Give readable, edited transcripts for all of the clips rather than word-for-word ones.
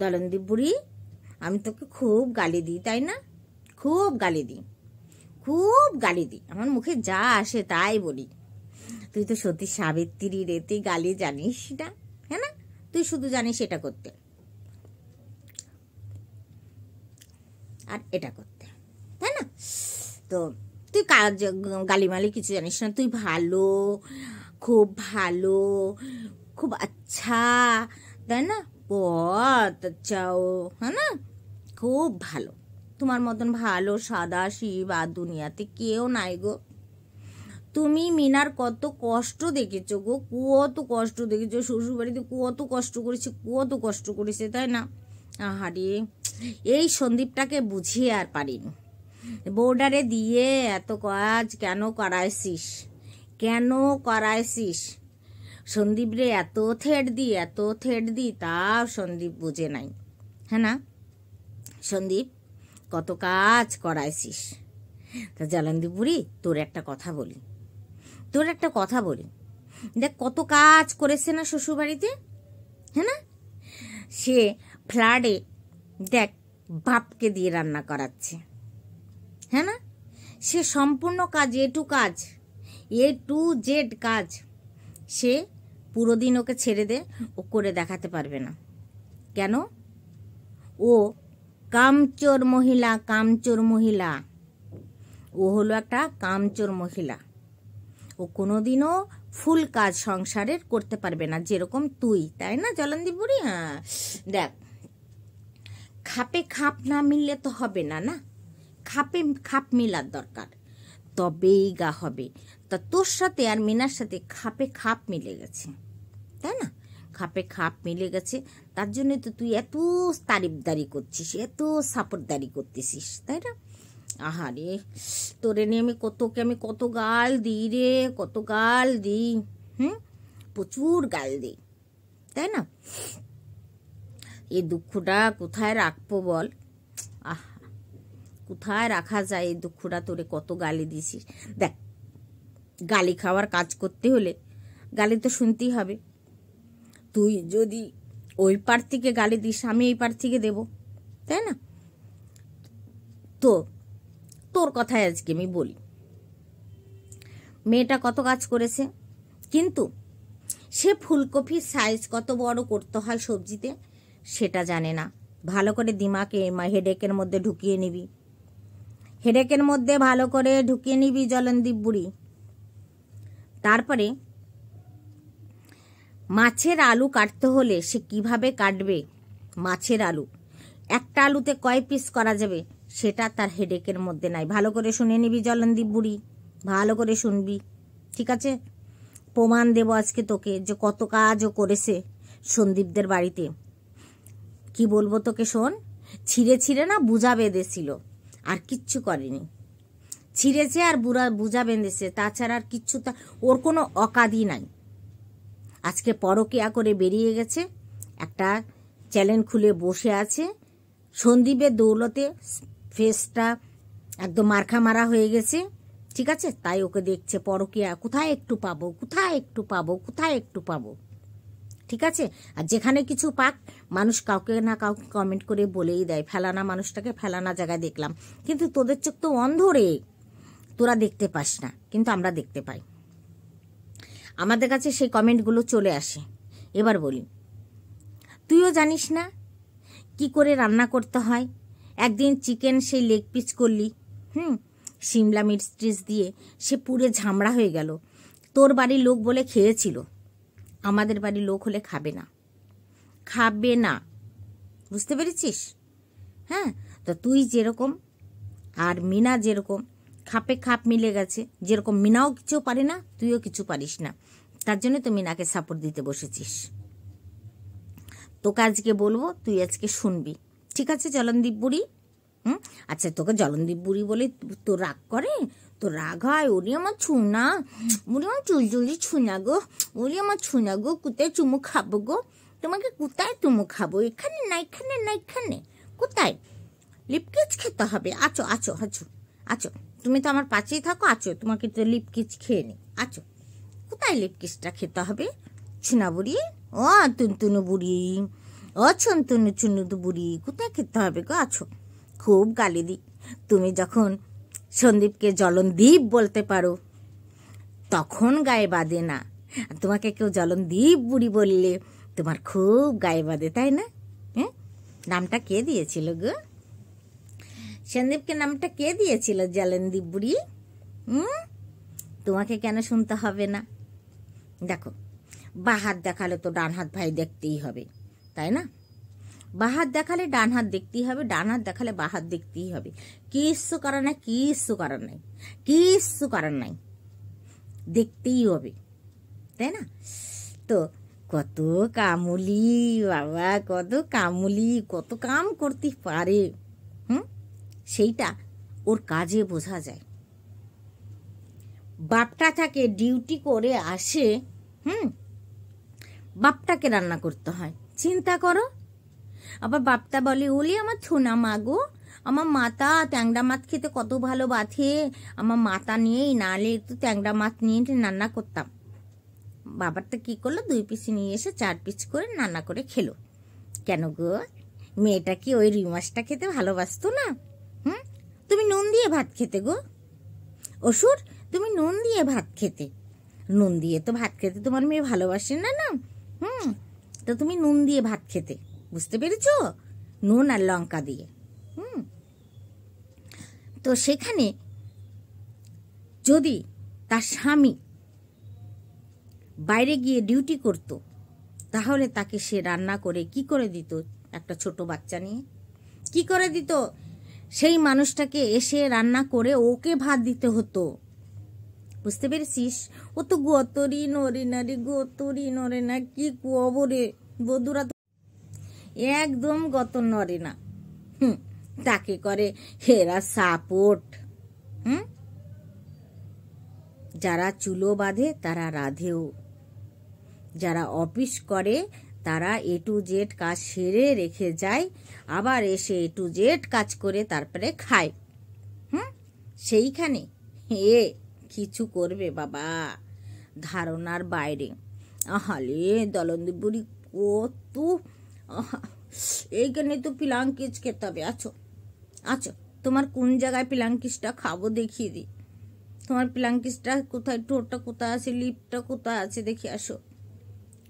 জলন্দীপ বুড়ি, আমি তোকে খুব গালি দিই, তাই না? খুব গালি দিই, খুব গালি দিই, আমার মুখে যা আসে তাই বলি। তুই তো সতী সাবিত্রী রে, তুই গালি জানিস না, হ্যাঁ না? তুই শুধু জানিস এটা করতে আর এটা করতে, তাই না? তো তুই গালিমালি কিছু জানিস না। তুই ভালো, খুব ভালো, খুব আচ্ছা, তাই না? বহুত আচ্ছাও, হ্যাঁ না? খুব ভালো। তোমার মতন ভালো সাদা শিব আর দুনিয়াতে কেউ নাই গো। তুমি মিনার কত কষ্ট দেখেছো গো, কত কষ্ট দেখেছো, শ্বশুরবাড়িতে কত কষ্ট করেছে, কত কষ্ট করেছে, তাই না? আহারে, এই সন্দীপটাকে বুঝিয়ে আর পারিনি। বর্ডারে দিয়ে এত কাজ কেন করাইছিস, কেন করাইছিস? সন্দীপ রে এত থ্রেড দি তাও সন্দীপ বুঝে নাই, হ্যাঁ না? সন্দীপ কত কাজ করাইছিস। তা জলন্দীপ বুড়ি, তোর একটা কথা বলি, দেখ কত কাজ করেছে না শ্বশুরবাড়িতে, হ্যাঁ না? সে ফ্ল্যাটে দেখ বাপকে দিয়ে রান্না করাচ্ছে, হ্যাঁ না? সে সম্পূর্ণ কাজ, এ টু জেড কাজ সে পুরো দিন ওকে ছেড়ে দে, ও করে দেখাতে পারবে না। কেন? ও কামচোর মহিলা, ও হলো একটা কামচোর মহিলা। ও কোনোদিনও ফুল কাজ সংসারের করতে পারবে না, যেরকম তুই, তাই না জলন্দীপ বুড়ি? হ্যাঁ, দেখ খাপে খাপ না মিললে তো হবে না, না? খাপে খাপ মিলার দরকার, তবেই গা হবে। তা তোর সাথে আর মিনার সাথে খাপে খাপ মিলে গেছে, তাই না? খাপে খাপ মিলে গেছে, তার জন্য তো তুই এত তারিফদারি করছিস, এত সাপোর্টদারি করতেছিস, তাই না? আহারে, তোরে নিয়ে আমি কত গাল দিই রে, কত গাল দিই, প্রচুর গাল দিই, তাই না? এই দুঃখটা কোথায় রাখবো বল? কোথায় রাখা যায় এই দুঃখটা? তোরে কত গালি দিছিস। দেখ, গালি খাওয়ার কাজ করতে হলে গালি তো শুনতেই হবে। তুই যদি ওই পার থেকে গালি দিস, আমি এই পার থেকে দেব, তাই না? তো তোর কথায় আজকে আমি বলি, মেয়েটা কত কাজ করেছে, কিন্তু সে ফুলকপির সাইজ কত বড় করতে হয় সবজিতে সেটা জানে না। ভালো করে দিমাকে হেডেকের মধ্যে ঢুকিয়ে নিবি, ভালো করে ঢুকিয়ে নিবি জলন্দীপ বুড়ি। তারপরে মাছের আলু কাটতে হলে সে কিভাবে কাটবে, মাছের আলু একটা আলুতে কয় পিস করা যাবে সেটা তার হেডেকের মধ্যে নাই। ভালো করে শুনে নিবি জলন্দীপ বুড়ি, ভালো করে শুনবি, ঠিক আছে? প্রমাণ দেব আজকে তোকে যে কত কাজও করেছে সন্দীপদের বাড়িতে। কি বলবো তোকে, শোন। ছিঁড়ে না বুঝা বেঁধেছিল, আর কিচ্ছু করেনি। ছিঁড়েছে আর বুঝা বেঁধেছে, তাছাড়া আর কিচ্ছু, ওর কোনো অকাদি নাই। আজকে পরকিয়া করে বেরিয়ে গেছে, একটা চ্যানেল খুলে বসে আছে। সন্দীপের দৌলতে ফেসটা একদম মারা হয়ে গেছে, ঠিক আছে? তাই ওকে দেখছে পরকিয়া, কোথায় একটু পাবো, ঠিক আছে? আর যেখানে কিছু পাক, মানুষ কাউকে না কাউকে কমেন্ট করে বলেই দেয়, ফেলানা মানুষটাকে ফেলানা জায়গায় দেখলাম। কিন্তু তোদের চোখ তো অন্ধ রে, তোরা দেখতে পাস না, কিন্তু আমরা দেখতে পাই। আমাদের কাছে সেই কমেন্টগুলো চলে আসে। এবার বলি, তুইও জানিস না কি করে রান্না করতে হয়? একদিন চিকেন সেই লেগ পিস করলি, শিমলা মির্চ দিয়ে, সে পুরে ঝামড়া হয়ে গেল। তোর বাড়ির লোক বলে খেয়েছিল, আমাদের বাড়ির লোক হলে খাবে না, বুঝতে পেরেছিস? হ্যাঁ, তো তুই যেরকম আর মিনা যেরকম খাপে খাপ মিলে গেছে, যেরকম মিনাও কিছু পারে না, তুইও কিছু পারিস না, তার জন্য তো মিনাকে সাপোর্ট দিতে বসেছিস। তোকে আজকে বলবো, তুই আজকে শুনবি, ঠিক আছে জলন্দীপ বুড়ি? আচ্ছা, তোকে জলন্দীপ বুড়ি বলে তোর রাগ করে? তোর রাগ হয়? ওরে আমার ছুনা, ওরে আমার চুলচুলি ছুনা গো, ওরে আমার ছুনা গো, কোথায় চুমু খাবো গো তোমাকে? কোথায় চুমু খাবো? এখানে না, এখানে না, এখানে কোথায়? লিপকিচ খেতে হবে। আচো আচো আচো আচো, তুমি তো আমার পাশেই থাকো, আচো তোমাকে তো লিপকিচ খেয়ে নি। আচো, কোথায় লিপকিচটা খেতে হবে? ছুনা বুড়ি, ও তুনতুনু বুড়ি, ও ছুনতুনু চুনুদু বুড়ি, কোথায় খেতে হবে গো? আছো, খুব গালি দিই। তুমি যখন সন্দীপকে জলনদীপ বলতে পারো তখন গায়ে বাঁধে না, আর তোমাকে কেউ জলনদীপ বুড়ি বললে তোমার খুব গায়ে বাঁধে, তাই না? হ্যাঁ, নামটা কে দিয়েছিল গো? সন্দীপকে নামটা কে দিয়েছিল জলনদীপ বুড়ি? তোমাকে কেন শুনতে হবে না? দেখো, বাঁ হাত দেখালে তো ডান হাত ভাই দেখতেই হবে, তাই না? বাঁ হাত দেখালে ডান হাত দেখতেই হবে, ডান হাত দেখালে বাঁ হাত দেখতেই হবে। কিচ্ছু করার নাই, কিচ্ছু করার নাই, কিচ্ছু করার নাই, দেখতেই হবে, তাই না? তো কত কামুলি বাবা, কত কামুলি, কত কাম করতে পারে। সেইটা ওর কাজে বোঝা যায়। বাপটা থাকে ডিউটি করে আসে, বাপটাকে রান্না করতে হয়, চিন্তা করো। আবার বাপটা বলে, ওলি আমার ছোনা মা গো, আমার মাতা ট্যাংরা মাছ খেতে কত ভালো বাথে, আমার মাতা নিয়েই, নাহলে একটু ট্যাংরা মাছ নিয়ে রান্না করতাম। বাবারটা কি করলো, 2 পিস নিয়ে এসে 4 পিস করে রান্না করে খেলো। কেন গো, মেয়েটা কি ওই রুই মাছটা খেতে ভালোবাসতো না? তুমি নুন দিয়ে ভাত খেতে গো অসুর, তুমি নুন দিয়ে ভাত খেতে। নুন দিয়ে তো ভাত খেতে তোমার মেয়ে ভালোবাসে না, না? তো তুমি নুন দিয়ে ভাত খেতে, বুঝতে পেরেছ? নুন আর লঙ্কা দিয়ে। তো সেখানে যদি তার স্বামী বাইরে গিয়ে ডিউটি করত, তাহলে তাকে সে রান্না করে কি করে দিত? একটা ছোট বাচ্চা নিয়ে কি করে দিত? সেই মানুষটাকে এসে রান্না করে ওকে ভাত দিতে হতো, বুঝতে পেরেছিস? ও তো গতরি নরে না রে, গতরি নরে না, কি কবরে বধুরা, একদম গত নরে না। তাকে করে হেরা সাপোর্ট। যারা চুলো বাঁধে তারা রাধেও, যারা অফিস করে তারা A to Z কাজ সেরে রেখে যায়, আবার এসে A to Z কাজ করে তারপরে খায়। সেইখানে এ কিছু করবে বাবা, ধারণার বাইরে। আহালে জলনদীপ বুড়ি কত, এইখানে তো পিলাঙ্কিজ খেতে হবে। আছো আছো, তোমার কোন জায়গায় পিলাঙ্কিজটা খাবো দেখিয়ে দিই। তোমার পিলাঙ্কিজটা কোথায়, ঠোঁটটা কোথায় আছে, লিপটা কোথায় আছে দেখি, আসো।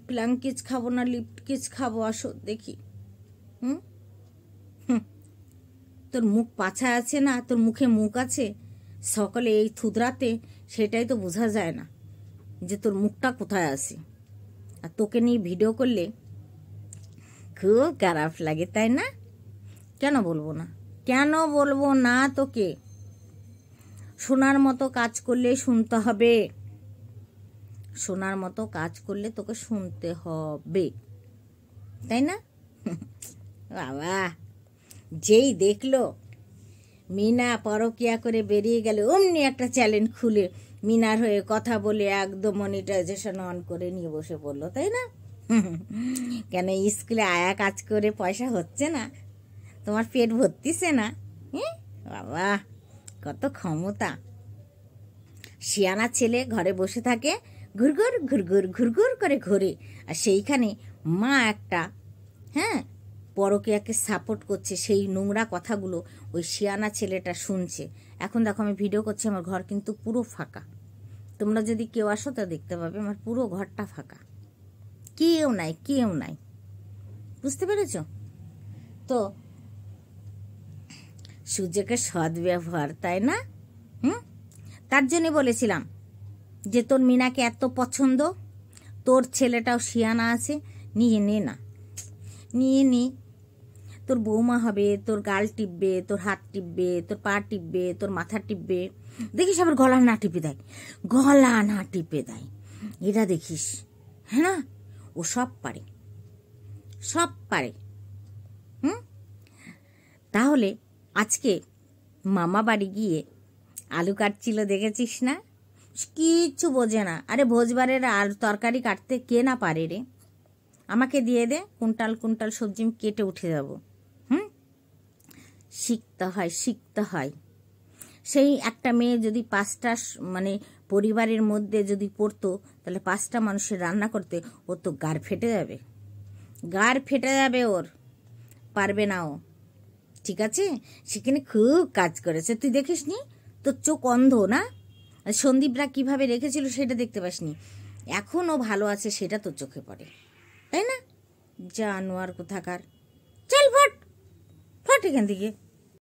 পিলাঙ্কিজ খাবো না লিপকিজ খাবো, আসো দেখি। তোর মুখ পাছা আছে না, তোর মুখে মুখ আছে, সকালে এই থুতরাতে সেটাই তো বোঝা যায় না যে তোর মুখটা কোথায় আছে। আর তোকে নিয়ে ভিডিও করলে খুব খারাপ লাগে, তাই না? কেন বলবো না, কেন বলবো না তোকে? সোনার মতো কাজ করলে শুনতে হবে, সোনার মতো কাজ করলে তোকে শুনতে হবে, তাই না? বাবা, যেই দেখলো মিনা পরকিয়া করে বেরিয়ে গেল, অমনি একটা চ্যানেল খুলে মিনার হয়ে কথা বলে একদম মনিটাইজেশন অন করে নিয়ে বসে পড়লো, তাই না? কেন স্কুলে আয়া কাজ করে পয়সা হচ্ছে না? তোমার পেট ভর্তিছে না? বাবা, কত ক্ষমতা! শিয়ানা ছেলে ঘরে বসে থাকে, ঘুরঘুর ঘুরঘুর ঘুরঘুর করে ঘোরে, আর সেইখানে মা একটা পরকীয়াকে সাপোর্ট করছে। সেই নোংরা কথাগুলো ওই শিয়ানা ছেলেটা শুনছে। এখন দেখো আমি ভিডিও করছি, আমার ঘর কিন্তু পুরো ফাঁকা। তোমরা যদি কেউ আসো তো দেখতে পাবে আমার পুরো ঘরটা ফাঁকা, কেউ নাই, কেউ নাই, বুঝতে পেরেছ? তো সূর্যকে সদ্ব্যবহার, তাই না? তার জন্য বলেছিলাম যে তোর মিনাকে এত পছন্দ, তোর ছেলেটাও শিয়ানা আছে, নিয়ে নে না, নিয়ে নে। তোর বৌমা হবে, তোর গাল টিপবে, তোর হাত টিপবে, তোর পা টিপবে, তোর মাথা টিপবে, দেখিস আবার গলা না টিপে দেয়, গলা না টিপে দেয়, এটা দেখিস। না, ও সব পারে, সব পারে। তাহলে আজকে মামা বাড়ি গিয়ে আলু কাটছিল, দেখেছিস না? কিচ্ছু বোঝে না। আরে ভোজবারের আর তরকারি কাটতে কে না পারে রে? আমাকে দিয়ে দে, কুইন্টাল কুইন্টাল সবজি কেটে উঠে যাব। শিখতে হয়, শিখতে হয়। সেই একটা মেয়ে যদি 5টা মানে পরিবারের মধ্যে যদি পড়তো, তাহলে 5টা মানুষের রান্না করতে ও তো গার ফেটে যাবে, গার ফেটে যাবে ওর, পারবে না ও, ঠিক আছে? সেখানে খুব কাজ করেছে, তুই দেখিসনি? তোর চোখ অন্ধ না? সন্দীপরা কিভাবে রেখেছিল সেটা দেখতে পাসনি, এখন ও ভালো আছে সেটা তোর চোখে পড়ে, তাই না? জানোয়ার কোথাকার, চল ফট ফট এখান থেকে।